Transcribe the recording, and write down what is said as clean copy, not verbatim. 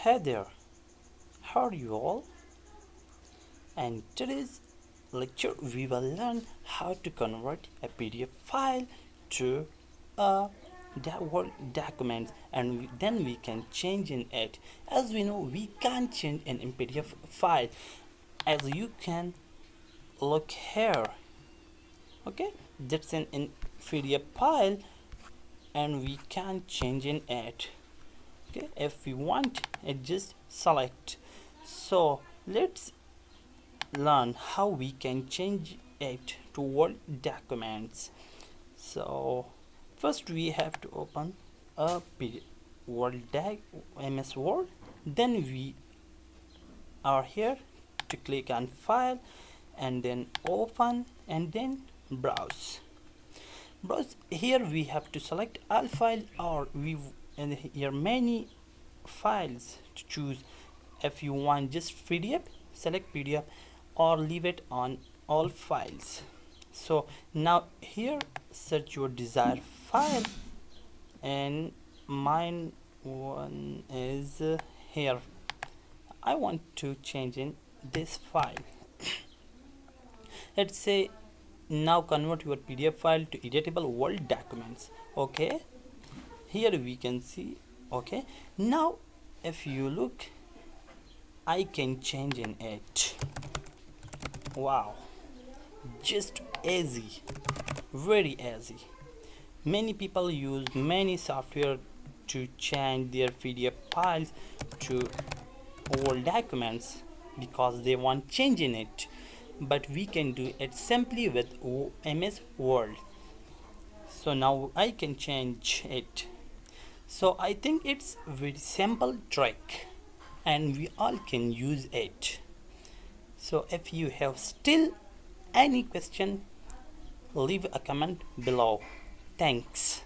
Hey there, how are you all? And today's lecture we will learn how to convert a PDF file to a Word document, and then we can change in it. As we know, we can't change an PDF file, as you can look here. Okay, that's an PDF file, and we can change in it. Okay, if we want it, just select. So let's learn how we can change it to Word documents. So first we have to open a Word doc, MS Word. Then we are here to click on File and then Open and then Browse. Here we have to select all file, or we and here many files to choose. If you want just PDF, select PDF or leave it on all files. So now here search your desired file, and mine one is here. I want to change in this file. Let's say now convert your PDF file to editable Word documents. Okay, here we can see. Okay, now if you look, I can change in it. Wow, just easy, very easy. Many people use many software to change their PDF files to Word documents because they want change in it, but we can do it simply with MS Word. So now I can change it. So I think it's very simple trick, and we all can use it. So if you have still any question, leave a comment below. Thanks.